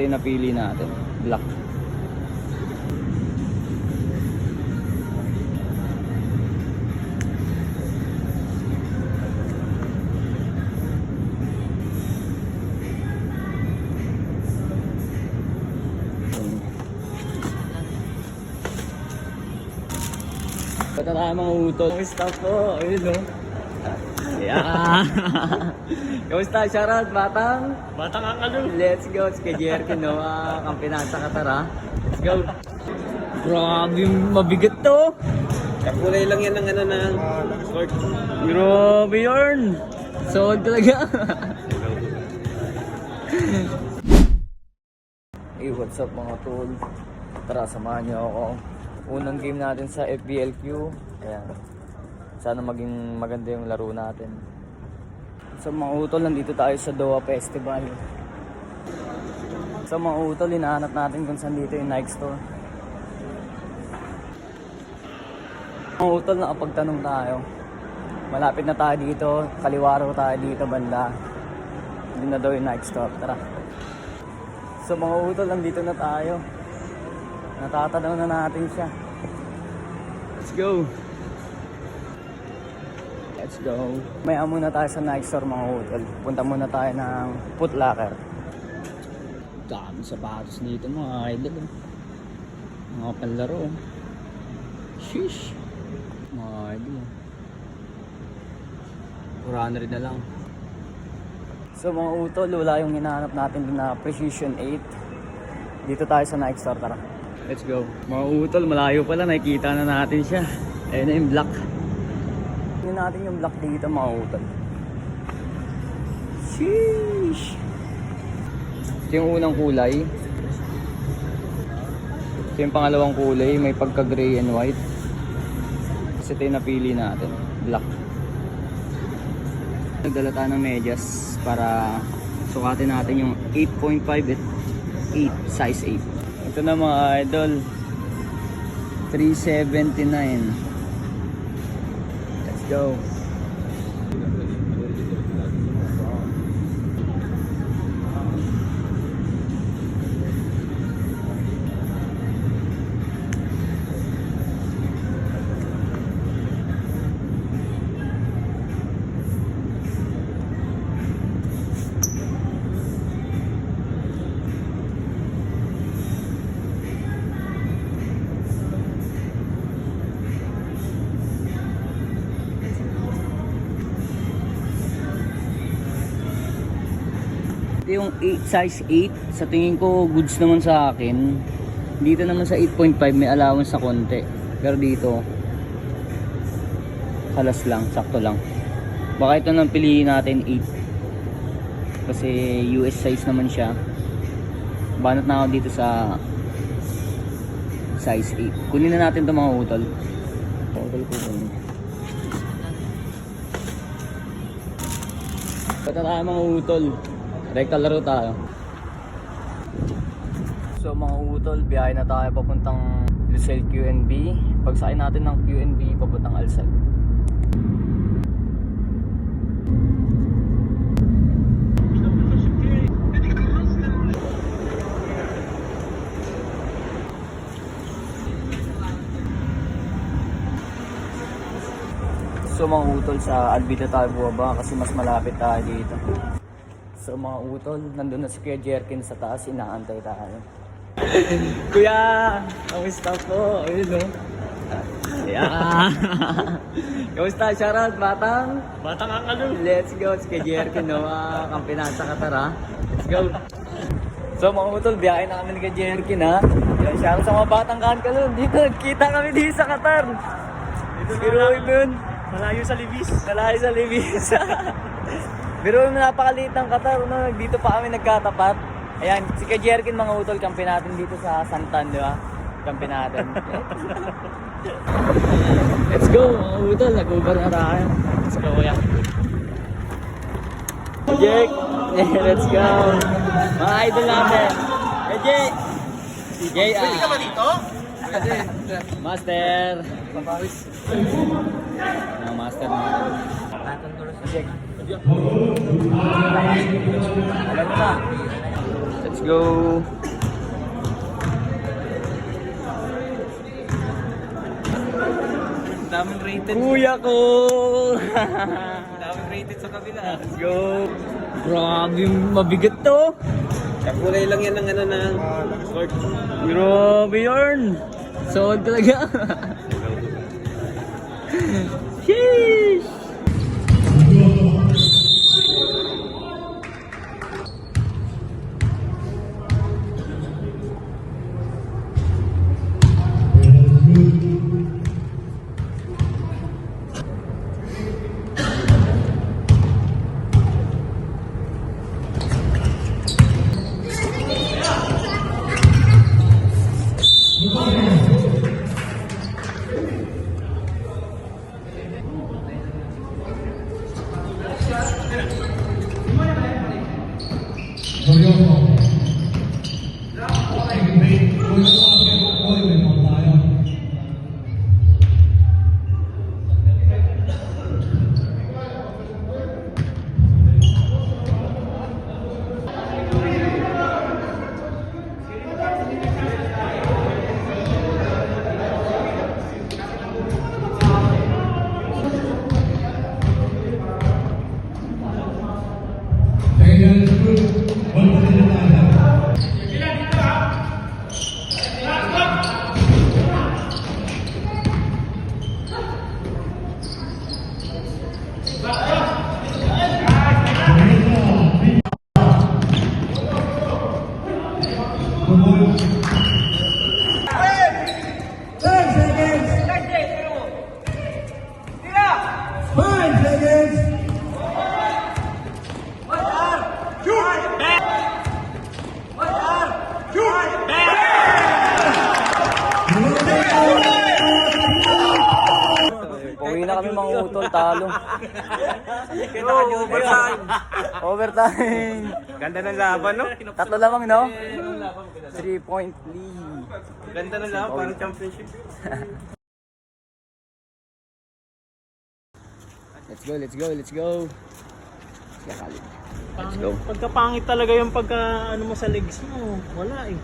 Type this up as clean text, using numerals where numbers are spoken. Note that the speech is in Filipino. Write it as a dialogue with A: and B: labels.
A: ito yung napili natin, black. Pata tayo mga utol. Kamusta po? Ayun no. Yeah. Kamusta? Shoutout batang?
B: Batang ang ano?
A: Let's go. It's kay Jerky no. Kampinan sa Qatar ha. Let's go. Grabe, mabigat to.
B: Kulay lang yan ng ano ng short.
A: Grabe yarn. Solid talaga. Hey, what's up mga tol? Tara, samahan niyo ako. Unang game natin sa FBLQ. Ayan. Sana maging maganda yung laro natin. Sa mga utol, nandito tayo sa Doha Festival. Sa mga utol, hinahanap natin kung saan dito yung Nike store. Mga utol, nakapagtanong tayo. Malapit na tayo dito. Kaliwa raw tayo dito banda. Hindi na daw yung Nike store. Tara. Sa mga utol, nandito na tayo. Natatanaw na natin siya. Let's go. Let's go. Maya muna tayo sa Nike store mga utol. Punta muna tayo ng Foot Locker. Dami sapatos dito mga idol. Mga panlaro. Sheesh. Mga idol. 400 na lang. So mga utol, wala yung hinahanap natin na Precision 8. Dito tayo sa Nike store, tara. Let's go. Mga utol, malayo pala, nakikita na natin siya. Ayun na yung black. Tingnan natin yung black dito mga utol. Sheesh. Ito yung unang kulay. Ito yung pangalawang kulay, may pagka gray and white. Kasi ito yung napili natin, black. Nagdala tayo ng medyas para sukatin natin yung 8.5 at 8, size 8. Ito na mga idol, 379. Let's go. Yung 8, size 8, sa tingin ko goods naman sa akin. Dito naman sa 8.5 may allowance sa konti. Pero dito halas lang, sakto lang. Baka ito nang piliin natin 8. Kasi US size naman siya. Banat na ako dito sa size 8. Kunin na natin 'tong mga utol. Utol ko dun. Pata tayo mga utol. Rekta laro tayo. So mga utol, biyahe na tayo papuntang Lucelle QNB. Pagsakay natin ng QNB papuntang Alsag. So mga utol, sa Alvida tayo bumaba kasi mas malapit tayo dito. So mga utol, nandun na si Kuya Jerkin sa taas, inaantay tayo. Kuya, kamusta po? Ayun no. Yeah. Kamusta? Shoutout batang?
B: Batang ang ano?
A: Let's go, si Kuya Jerkin no. Kampinan sa Qatar ha. Let's go. So mga utol, biyahe na kami ni Kuya Jerkin ha. Shoutout sa mga batang Kankalun. Dito, kita kami dito sa Qatar.
B: Dito
A: Biruin dun.
B: Malayo sa Libis.
A: Malayo sa Libis. Pero napakaliit ng Qatar, no? Dito pa kami nagkatapat. Ayan, si Kuya Jerkin mga utol, kampi natin dito sa Santan, di ba? Kampi natin. Let's go mga utol, nag-uber na tayo. Let's go, kuya. Jek, let's go. Mga idol natin. Hey, Jek. Jay,
B: Pwede ka ba dito?
A: Pwede. Master. Mga master natin. Jek. Alam mo na. Let's let's go.
B: Daming rated.
A: Kuya ko!
B: Daming rated sa kabila.
A: Let's go. Grabe, mabigat to.
B: Kakulay lang yan ng ano ng court.
A: Grabe yarn. Solid talaga. Sheesh. Uwi na kami mga utol, talo.
B: Overtime.
A: Overtime.
B: Ganda ng laban, no?
A: Tatlo lamang, no? 3-point lead.
B: Ganda ng laban, parang championship.
A: Let's go, let's go, let's go. Let's go.
B: Pagkapangit talaga yung pagka ano mo sa legs mo. Wala eh.